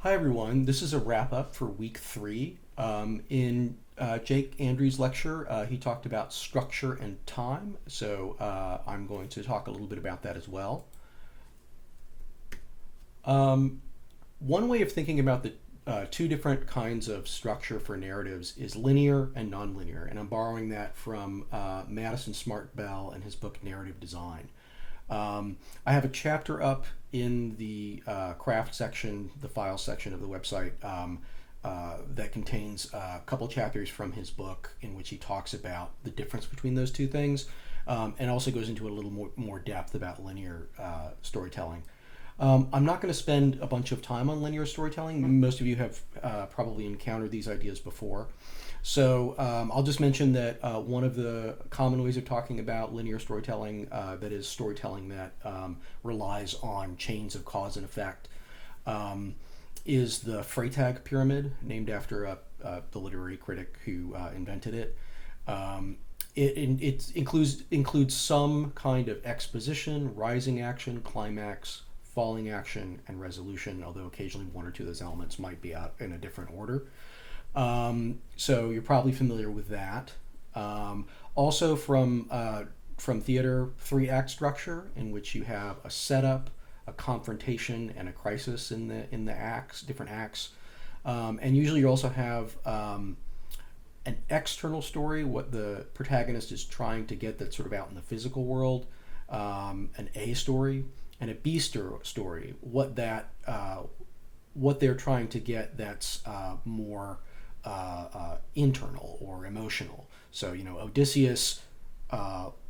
Hi everyone, this is a wrap up for week three. In Jake Andrews' lecture, he talked about structure and time, so I'm going to talk a little bit about that as well. Um, One way of thinking about the two different kinds of structure for narratives is linear and nonlinear, and I'm borrowing that from Madison Smart Bell and his book Narrative Design. I have a chapter up in the craft section, the file section of the website, that contains a couple chapters from his book in which he talks about the difference between those two things, and also goes into a little more depth about linear storytelling. I'm not going to spend a bunch of time on linear storytelling. Most of you have probably encountered these ideas before. So I'll just mention that one of the common ways of talking about linear storytelling, that is storytelling that relies on chains of cause and effect, is the Freytag pyramid, named after the literary critic who invented it. It includes some kind of exposition, rising action, climax, falling action, and resolution, although occasionally one or two of those elements might be out in a different order. So you're probably familiar with that. Also from theater, three-act structure in which you have a setup, a confrontation, and a crisis in the acts, different acts. And usually you also have an external story, what the protagonist is trying to get that's sort of out in the physical world, an A story, and a B story, what they're trying to get that's more internal or emotional. So, Odysseus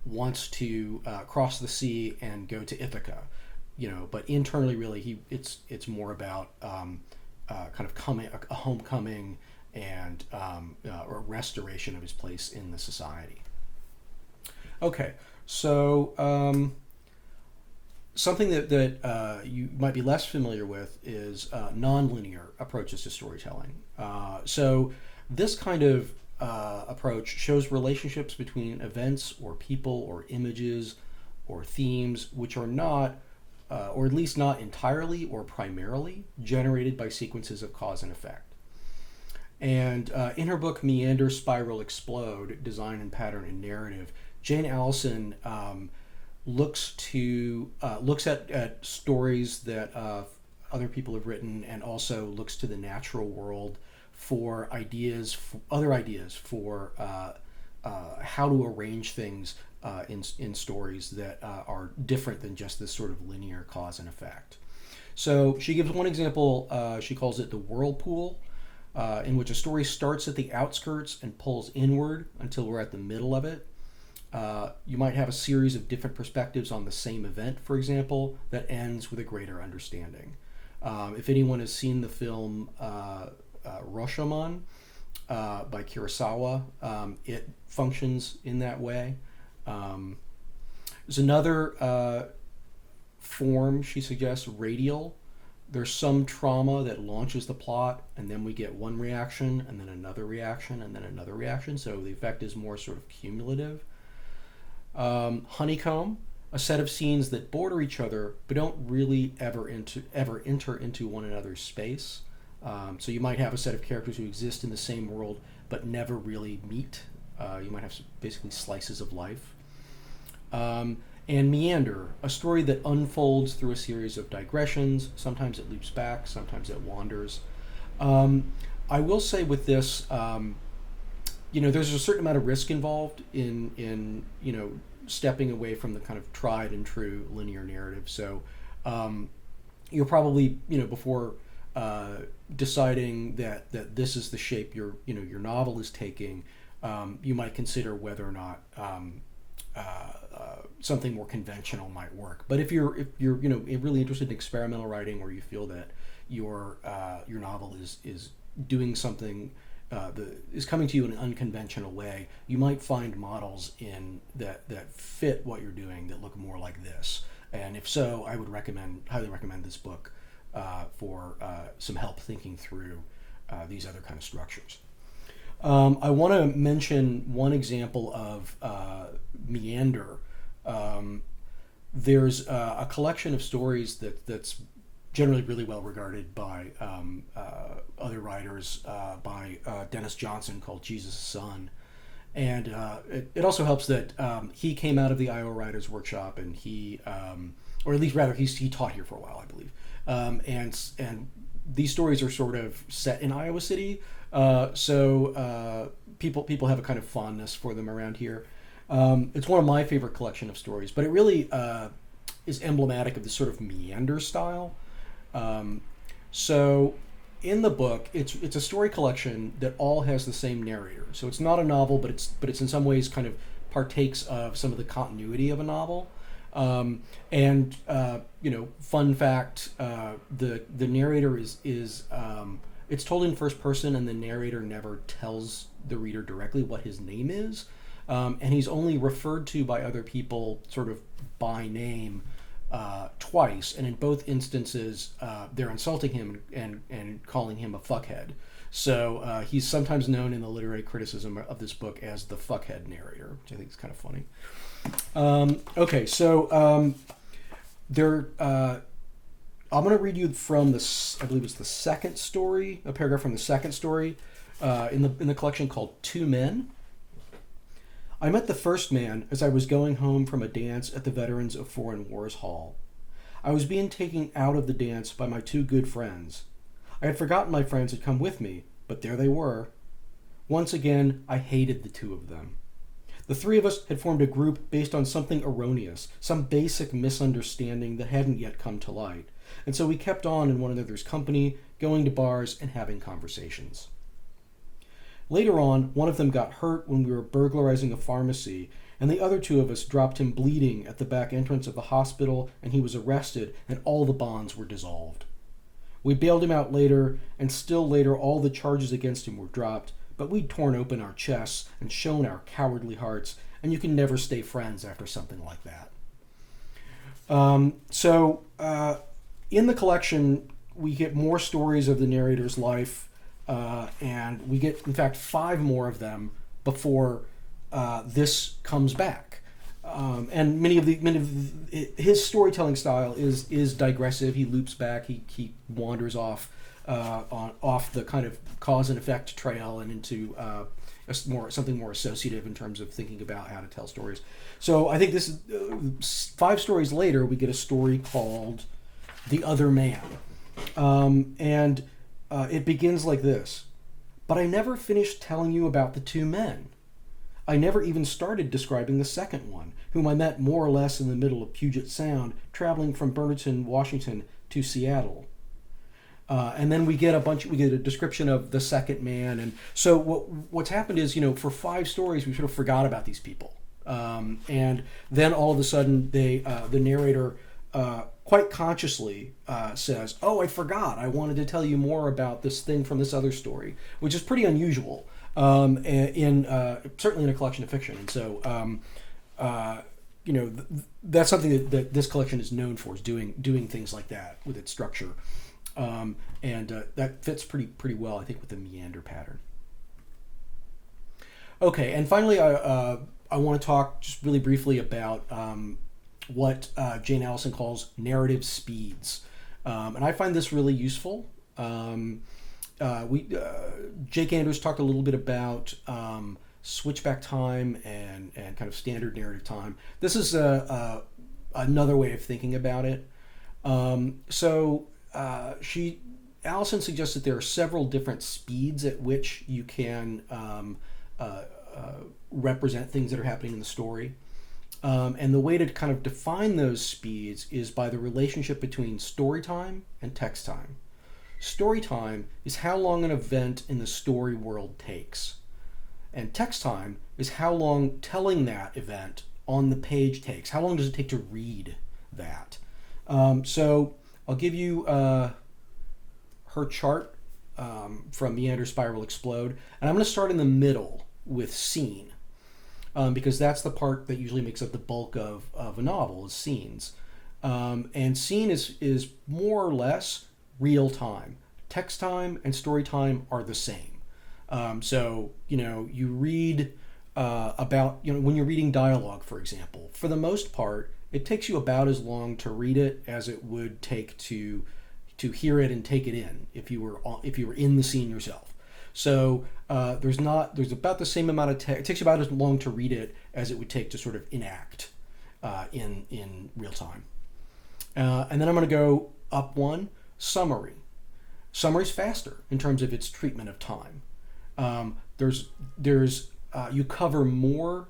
wants to cross the sea and go to Ithaca, but internally, really, it's more about kind of a homecoming and or restoration of his place in the society. Okay, so something that you might be less familiar with is nonlinear approaches to storytelling. So this kind of approach shows relationships between events or people or images or themes which are not, or at least not entirely or primarily, generated by sequences of cause and effect. And in her book Meander, Spiral, Explode, Design and Pattern in Narrative, Jane Allison looks at stories that other people have written, and also looks to the natural world for other ideas for how to arrange things in stories that are different than just this sort of linear cause and effect. So she gives one example. She calls it the whirlpool, in which a story starts at the outskirts and pulls inward until we're at the middle of it. You might have a series of different perspectives on the same event, for example, that ends with a greater understanding. If anyone has seen the film Rashomon by Kurosawa, it functions in that way. There's another form she suggests, radial. There's some trauma that launches the plot, and then we get one reaction, and then another reaction, and then another reaction. So the effect is more sort of cumulative. Honeycomb, a set of scenes that border each other but don't really ever enter into one another's space. So you might have a set of characters who exist in the same world but never really meet. You might have basically slices of life. And Meander, a story that unfolds through a series of digressions. Sometimes it loops back, sometimes it wanders. I will say with this, there's a certain amount of risk involved in stepping away from the kind of tried and true linear narrative. So you're probably, before deciding that this is the shape your novel is taking, you might consider whether or not something more conventional might work. But if you're really interested in experimental writing, or you feel that your novel is doing something is coming to you in an unconventional way, you might find models in that fit what you're doing that look more like this. And if so, I would highly recommend this book for some help thinking through these other kind of structures. I want to mention one example of Meander. There's a collection of stories that's generally really well regarded by other writers, by Dennis Johnson, called Jesus' Son. And it also helps that he came out of the Iowa Writers Workshop, and or at least rather, he taught here for a while, I believe. And these stories are sort of set in Iowa City, so people have a kind of fondness for them around here. It's one of my favorite collection of stories, but it really is emblematic of this sort of meander style. So in the book, it's a story collection that all has the same narrator. So it's not a novel, but it's in some ways kind of partakes of some of the continuity of a novel. And fun fact: the narrator is it's told in first person, and the narrator never tells the reader directly what his name is, and he's only referred to by other people sort of by name twice, and in both instances they're insulting him and calling him a fuckhead. So he's sometimes known in the literary criticism of this book as the fuckhead narrator, which I think is kind of funny. Okay, so there. I'm going to read you from I believe it's the second story, a paragraph from the second story in the collection called Two Men. I met the first man as I was going home from a dance at the Veterans of Foreign Wars Hall. I was being taken out of the dance by my two good friends. I had forgotten my friends had come with me, but there they were. Once again, I hated the two of them. The three of us had formed a group based on something erroneous, some basic misunderstanding that hadn't yet come to light, and so we kept on in one another's company, going to bars and having conversations. Later on, one of them got hurt when we were burglarizing a pharmacy, and the other two of us dropped him bleeding at the back entrance of the hospital, and he was arrested, and all the bonds were dissolved. We bailed him out later, and still later all the charges against him were dropped, but we'd torn open our chests and shown our cowardly hearts, and you can never stay friends after something like that. In the collection, we get more stories of the narrator's life, and we get, in fact, 5 more of them before this comes back. And many of his storytelling style is digressive. He loops back. He wanders off the kind of cause and effect trail and into something more associative in terms of thinking about how to tell stories. So I think this is 5 stories later, we get a story called The Other Man, and it begins like this. But I never finished telling you about the 2 men. I never even started describing the second one, whom I met more or less in the middle of Puget Sound, traveling from Burlington, Washington to Seattle. And then we get a description of the second man. And so what's happened is, for 5 stories, we sort of forgot about these people. And then all of a sudden, the narrator quite consciously says, "Oh, I forgot. I wanted to tell you more about this thing from this other story," which is pretty unusual certainly in a collection of fiction. And so, that's something that this collection is known for, is doing things like that with its structure, and that fits pretty well, I think, with the meander pattern. Okay, and finally, I want to talk just really briefly about what Jane Allison calls narrative speeds. And I find this really useful. Jake Andrews talked a little bit about switchback time and kind of standard narrative time. This is another way of thinking about it. Allison suggests that there are several different speeds at which you can represent things that are happening in the story. And the way to kind of define those speeds is by the relationship between story time and text time. Story time is how long an event in the story world takes. And text time is how long telling that event on the page takes. How long does it take to read that? So I'll give you her chart from Meander, Spiral, Explode. And I'm going to start in the middle with scene. Because that's the part that usually makes up the bulk of a novel, is scenes. And scene is more or less real time. Text time and story time are the same. So, you read about, when you're reading dialogue, for example, for the most part, it takes you about as long to read it as it would take to to hear it and take it in if you were in the scene yourself. So there's about the same amount of text. It takes about as long to read it as it would take to sort of enact in real time. And then I'm going to go up one. Summary. Summary's faster in terms of its treatment of time. There's you cover more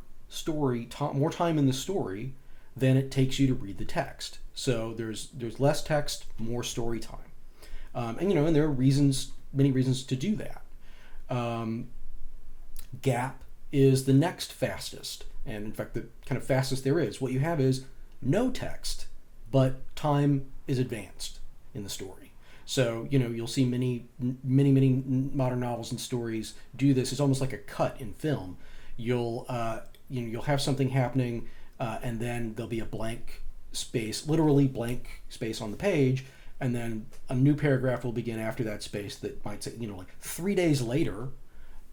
more time in the story than it takes you to read the text. So there's less text, more story time, and there are many reasons to do that. Gap is the next fastest, and in fact the kind of fastest there is. What you have is no text, but time is advanced in the story. So you'll see many modern novels and stories do this. It's almost like a cut in film. You'll have something happening, and then there'll be a blank space, literally blank space on the page, and then a new paragraph will begin after that space that might say, like 3 days later,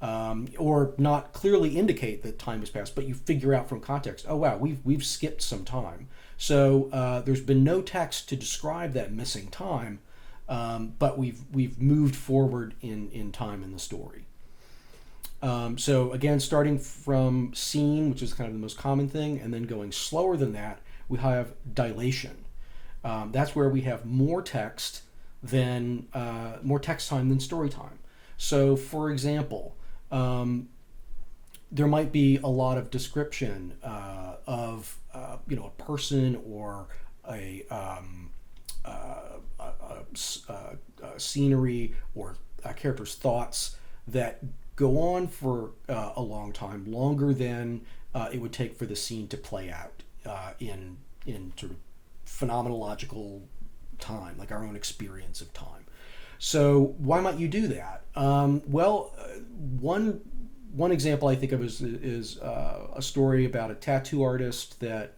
or not clearly indicate that time has passed, but you figure out from context, oh wow, we've skipped some time. So there's been no text to describe that missing time, but we've moved forward in time in the story. So again, starting from scene, which is kind of the most common thing, and then going slower than that, we have dilation. That's where we have more text time than story time. So, for example, there might be a lot of description of a person or a scenery or a character's thoughts that go on for a long time, longer than it would take for the scene to play out in sort of phenomenological time, like our own experience of time. So why might you do that? One example I think of is a story about a tattoo artist that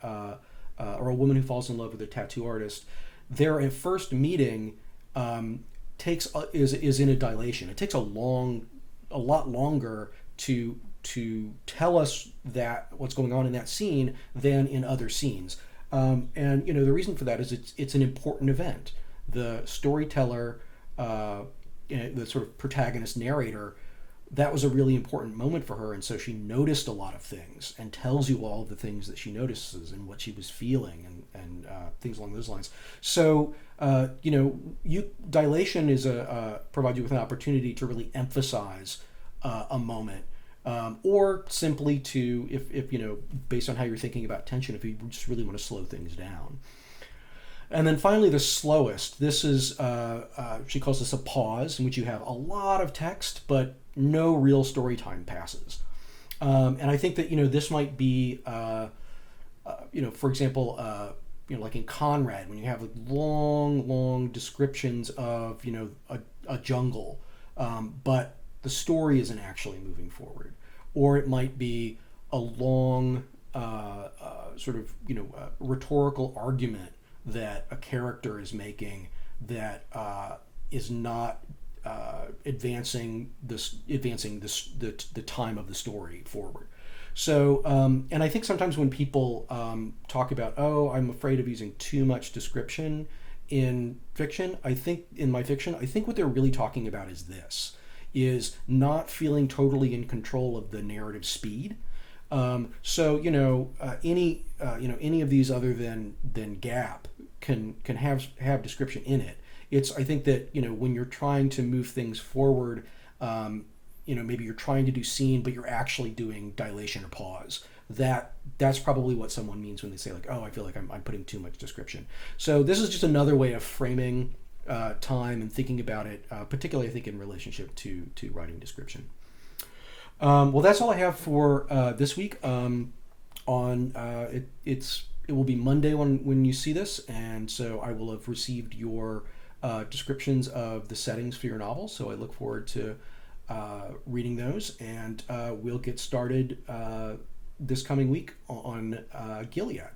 or a woman who falls in love with a tattoo artist. Their first meeting is in a dilation. It takes a lot longer to tell us that what's going on in that scene than in other scenes. And the reason for that is it's an important event. The storyteller, the sort of protagonist narrator, that was a really important moment for her, and so she noticed a lot of things and tells you all of the things that she notices and what she was feeling and things along those lines. So dilation is provides you with an opportunity to really emphasize a moment, or simply to if based on how you're thinking about tension, if you just really want to slow things down. And then finally, the slowest. This is, she calls this a pause, in which you have a lot of text, but no real story time passes. And I think that, this might be, for example, like in Conrad, when you have long descriptions of, a jungle, but the story isn't actually moving forward. Or it might be a long rhetorical argument that a character is making that is not advancing the time of the story forward. So, and I think sometimes when people talk about, oh, I'm afraid of using too much description in fiction, I think what they're really talking about is not feeling totally in control of the narrative speed. So any of these other than Gap can have description in it. I think that when you're trying to move things forward, maybe you're trying to do scene, but you're actually doing dilation or pause. That's probably what someone means when they say, like, oh, I feel like I'm putting too much description. So this is just another way of framing time and thinking about it, particularly I think in relationship to writing description. Well, that's all I have for this week. It will be Monday when you see this, and so I will have received your descriptions of the settings for your novel. So I look forward to reading those, and we'll get started this coming week on Gilead.